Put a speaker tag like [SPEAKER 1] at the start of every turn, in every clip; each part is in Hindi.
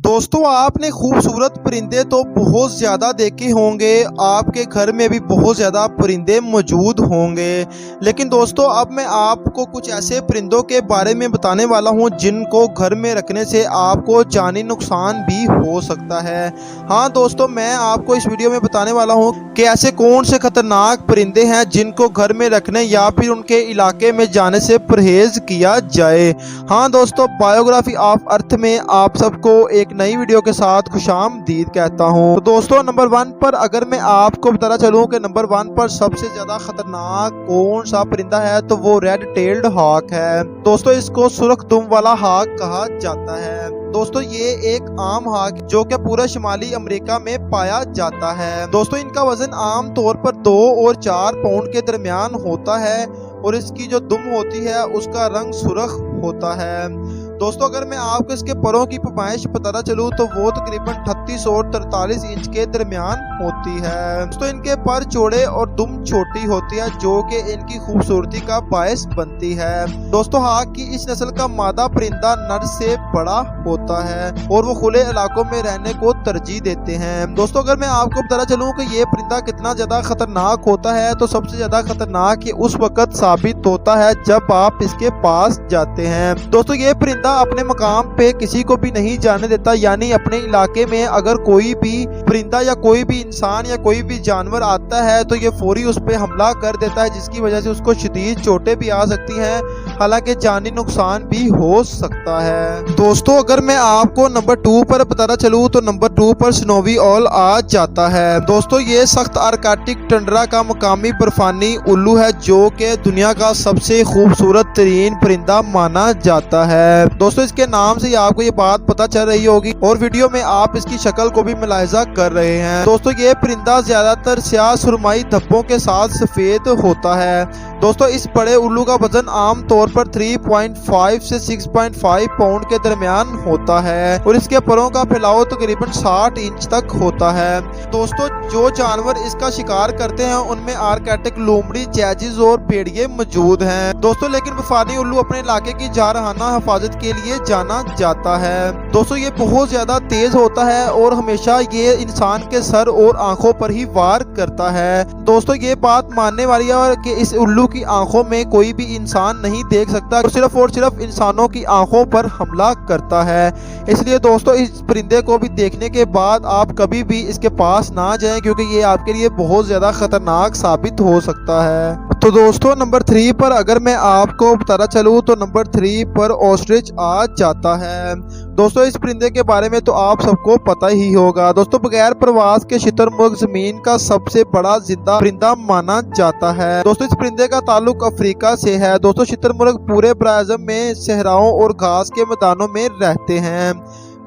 [SPEAKER 1] दोस्तों आपने खूबसूरत परिंदे तो बहुत ज़्यादा देखे होंगे, आपके घर में भी बहुत ज़्यादा परिंदे मौजूद होंगे। लेकिन दोस्तों अब मैं आपको कुछ ऐसे परिंदों के बारे में बताने वाला हूं जिनको घर में रखने से आपको जानी नुकसान भी हो सकता है। हाँ दोस्तों, मैं आपको इस वीडियो में बताने वाला हूं कि ऐसे कौन से खतरनाक परिंदे हैं जिनको घर में रखने या फिर उनके इलाके में जाने से परहेज किया जाए। हाँ दोस्तों, बायोग्राफी ऑफ अर्थ में आप सबको एक नई वीडियो के साथ खुशामदीद कहता हूँ। तो दोस्तों नंबर 1 पर अगर मैं आपको बताना चलूँ कि नंबर 1 पर सबसे ज्यादा खतरनाक कौन सा परिंदा है तो वो रेड टेल्ड हॉक है। दोस्तों इसको सुर्ख दुम वाला हॉक कहा जाता है। दोस्तों ये एक आम हॉक जो कि पूरा शुमाली अमेरिका में पाया जाता है। दोस्तों इनका वजन आम तौर पर 2 और 4 पाउंड के दरमियान होता है और इसकी जो दुम होती है उसका रंग सुर्ख होता है। दोस्तों अगर मैं आपको इसके परों की पैमाइश बताना चलूँ तो वो तकरीबन 38 और 43 इंच के दरमियान होती है। दोस्तों इनके पर चौड़े और दुम छोटी होती है जो कि इनकी खूबसूरती का बायस बनती है। दोस्तों हॉक की इस नस्ल का मादा परिंदा नर से बड़ा होता है और वो खुले इलाकों में रहने को तरजीह देते हैं। दोस्तों अगर मैं आपको बताना चलूँ कि ये परिंदा कितना ज्यादा खतरनाक होता है तो सबसे ज्यादा खतरनाक ये उस वक्त साबित होता है जब आप इसके पास जाते हैं। दोस्तों ये परिंदा अपने मकाम पे किसी को भी नहीं जाने देता, यानी अपने इलाके में अगर कोई भी परिंदा या कोई भी इंसान या कोई भी जानवर आता है तो ये फौरी उस पे हमला कर देता है, जिसकी वजह से उसको शदीद चोटें भी आ सकती हैं, हालांकि जानी नुकसान भी हो सकता है। दोस्तों अगर मैं आपको नंबर 2 पर बताना चलूँ तो नंबर 2 पर स्नोवी ऑल आ जाता है। दोस्तों ये सख्त आर्कटिक टंड्रा का मकामी बर्फानी उल्लू है जो कि दुनिया का सबसे खूबसूरत तरीन परिंदा माना जाता है। दोस्तों इसके नाम से आपको ये बात पता चल रही होगी और वीडियो में आप इसकी शक्ल को भी मुलाहिजा कर रहे हैं। दोस्तों ये परिंदा ज्यादातर स्याह सुरमई धब्बों के साथ सफेद होता है। दोस्तों इस बड़े उल्लू का वजन आम तौर पर 3.5 से 6.5 पाउंड के दरमियान होता है और इसके परों का फैलाव तकरीबन 60 इंच तक होता है। दोस्तों जो जानवर इसका शिकार करते हैं उनमें आर्कटिक लोमड़ी, जैजिस और भेड़िए मौजूद हैं। दोस्तों लेकिन बर्फानी उल्लू अपने इलाके की जारहाना हिफाजत के लिए जाना जाता है। दोस्तों ये बहुत ज्यादा तेज होता है और हमेशा ये इंसान के सर और आंखों पर ही वार करता है। दोस्तों ये बात मानने वाली है कि इस उल्लू की आंखों में कोई भी इंसान नहीं देख सकता और सिर्फ इंसानों की आंखों पर हमला करता है। इसलिए दोस्तों इस परिंदे को भी देखने के बाद आप कभी भी इसके पास ना जाएं क्योंकि ये आपके लिए बहुत ज्यादा खतरनाक साबित हो सकता है। तो दोस्तों नंबर 3 पर अगर मैं आपको बताना चलूँ तो नंबर 3 पर ऑस्ट्रिच आ जाता है। दोस्तों इस परिंदे के बारे में तो आप सबको पता ही होगा। दोस्तों बगैर प्रवास के शुतुरमुर्ग जमीन का सबसे बड़ा जिंदा परिंदा माना जाता है। दोस्तों इस परिंदे का ताल्लुक अफ्रीका से है। दोस्तों शुतुरमुर्ग पूरे ब्राज़ील में सहराओं और घास के मैदानों में रहते हैं।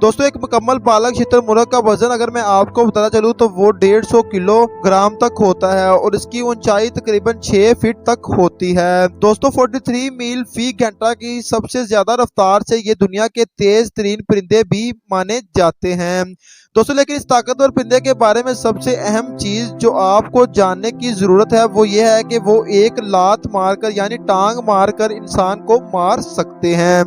[SPEAKER 1] दोस्तों एक मुकम्मल बालक शुतुरमुर्ग का वजन अगर मैं आपको बताना चलूँ तो वो 150 किलोग्राम तक होता है और इसकी ऊंचाई तकरीबन 6 फीट तक होती है। दोस्तों 43 मील फी घंटा की सबसे ज्यादा रफ्तार से ये दुनिया के तेज तरीन परिंदे भी माने जाते हैं। दोस्तों लेकिन इस ताकतवर परिंदे के बारे में सबसे अहम चीज जो आपको जानने की जरूरत है वो ये है कि वो एक लात मारकर यानी टांग मारकर इंसान को मार सकते हैं।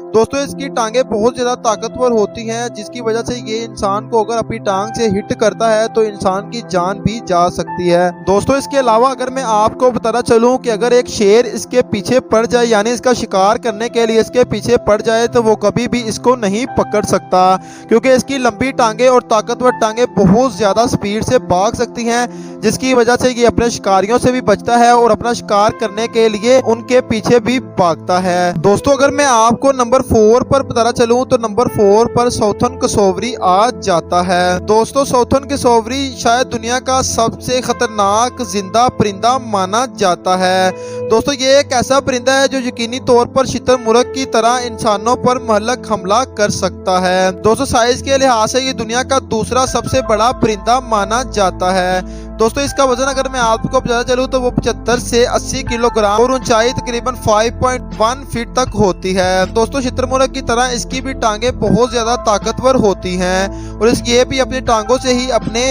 [SPEAKER 1] दोस्तों इसकी टांगे बहुत ज्यादा ताकतवर होती हैं जिसकी वजह से ये इंसान को अगर अपनी टांग से हिट करता है तो इंसान की जान भी जा सकती है। दोस्तों इसके अलावा अगर मैं आपको बताना चलूं कि अगर एक शेर इसके पीछे पड़ जाए यानी इसका शिकार करने के लिए इसके पीछे पड़ जाए तो वो कभी भी इसको नहीं पकड़ सकता क्योंकि इसकी लंबी टांगे और ताकतवर टांगे बहुत ज्यादा स्पीड से भाग सकती हैं, जिसकी वजह से ये अपने शिकारियों से भी बचता है और अपना शिकार करने के लिए उनके पीछे भी भागता है। दोस्तों अगर मैं आपको नंबर 4 पर बताना चलूं तो नंबर 4 पर साउथर्न कसोवरी आ जाता है। दोस्तों साउथर्न कसोवरी शायद दुनिया का सबसे खतरनाक जिंदा परिंदा माना जाता है। दोस्तों ये एक ऐसा परिंदा है जो यकीनी तौर पर शुतुरमुर्ग की तरह इंसानों पर महलक हमला कर सकता है। दोस्तों साइज के लिहाज से ये दुनिया का दूसरा सबसे बड़ा परिंदा माना जाता है। दोस्तों इसका वजन अगर मैं आपको बताना चलूँ तो वो 75 से 80 किलोग्राम और ऊंचाई तकरीबन 5.1 फीट तक होती है। दोस्तों शुतुरमुर्ग की तरह इसकी भी टांगे बहुत ज्यादा ताकतवर होती हैं और ये भी अपनी टांगों से ही अपने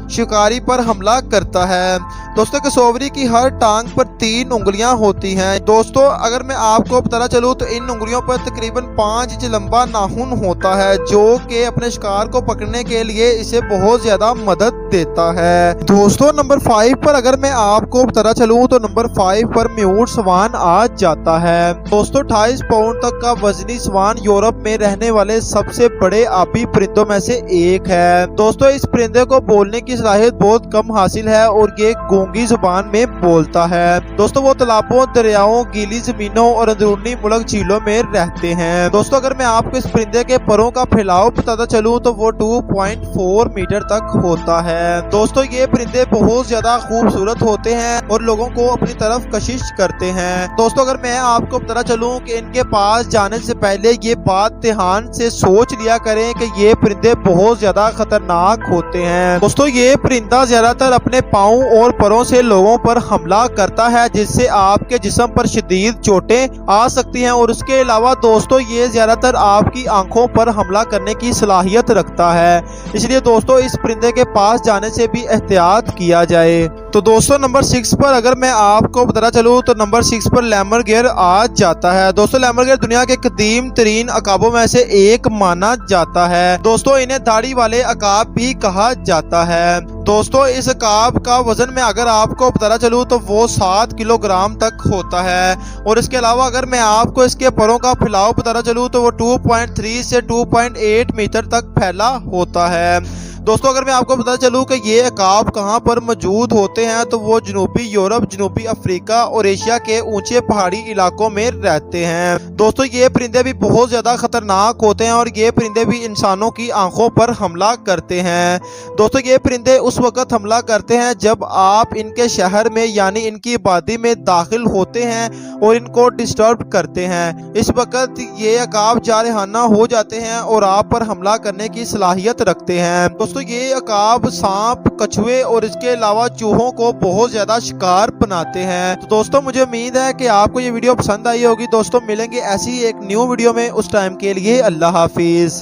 [SPEAKER 1] शिकारी पर हमला करता है। दोस्तों कसूवरी की हर टांग पर 3 उंगलियां होती हैं। दोस्तों अगर मैं आपको बताना चलूँ तो इन उंगलियों पर तकरीबन 5 इंच लंबा नाखून होता है, जो कि अपने शिकार को पकड़ने के लिए इसे बहुत ज्यादा मदद देता है। दोस्तों नंबर 5 पर अगर मैं आपको बताना चलूँ तो नंबर 5 पर म्यूट स्वान आ जाता है। दोस्तों 28 पाउंड तक का वजनी स्वान यूरोप में रहने वाले सबसे बड़े आबी परिंदों में से एक है। दोस्तों इस परिंदे को बोलने की सलाहियत बहुत कम हासिल है और ये गूंगी जुबान में बोलता है। दोस्तों वो तालाबों, दरियाओं, गीली जमीनों और अंदरूनी मुल्क झीलों में रहते हैं। दोस्तों अगर मैं आपको इस परिंदे के परों का फैलाव बताता चलूँ तो वो 2.4 मीटर तक होता है। दोस्तों ये परिंदे बहुत ज्यादा खूबसूरत होते हैं और लोगों को अपनी तरफ कशिश करते हैं। दोस्तों अगर मैं आपको बताना चलूँ कि इनके पास जाने से पहले ये बात ध्यान से सोच लिया करें कि ये परिंदे बहुत ज्यादा खतरनाक होते हैं। दोस्तों ये परिंदा ज्यादातर अपने पाँव और परों से लोगों पर हमला करता है, जिससे आपके जिस्म पर शदीद चोटें आ सकती हैं और उसके अलावा दोस्तों ये ज्यादातर आपकी आंखों पर हमला करने की सलाहियत रखता है। इसलिए दोस्तों इस परिंदे के पास जाने से भी एहतियात किया जाए। तो दोस्तों नंबर 6 पर अगर मैं आपको बताना चलूँ तो नंबर 6 पर लैमरगेयर आ जाता है। दोस्तों लैमरगेयर दुनिया के कदीम तरीन अकाबों में से एक माना जाता है। दोस्तों इन्हें दाढ़ी वाले अकाब भी कहा जाता है। दोस्तों इस अकाब का वजन में अगर आपको बताना चलूँ तो वो 7 किलोग्राम तक होता है और इसके अलावा अगर मैं आपको इसके परों का फैलाव बताना चलूँ तो वो 2.3 से 2.8 मीटर तक फैला होता है। दोस्तों अगर मैं आपको बताना चलूँ कि ये अकाब कहाँ पर मौजूद होते हैं तो वो जनूबी यूरोप, जनूबी अफ्रीका और एशिया के ऊंचे पहाड़ी इलाकों में रहते हैं। दोस्तों ये परिंदे भी बहुत ज़्यादा खतरनाक होते हैं और ये परिंदे भी इंसानों की आंखों पर हमला करते हैं। दोस्तों ये परिंदे उस वक्त हमला करते हैं जब आप इनके शहर में यानी इनकी आबादी में दाखिल होते हैं और इनको डिस्टर्ब करते हैं। इस वक्त ये अकाब जारहाना हो जाते हैं और आप पर हमला करने की सलाहियत रखते हैं। दोस्तों ये अकाब सांप, कछुए और इसके अलावा चूहों को बहुत ज्यादा शिकार बनाते हैं। तो दोस्तों मुझे उम्मीद है कि आपको ये वीडियो पसंद आई होगी। दोस्तों मिलेंगे ऐसी एक न्यू वीडियो में, उस टाइम के लिए अल्लाह हाफिज।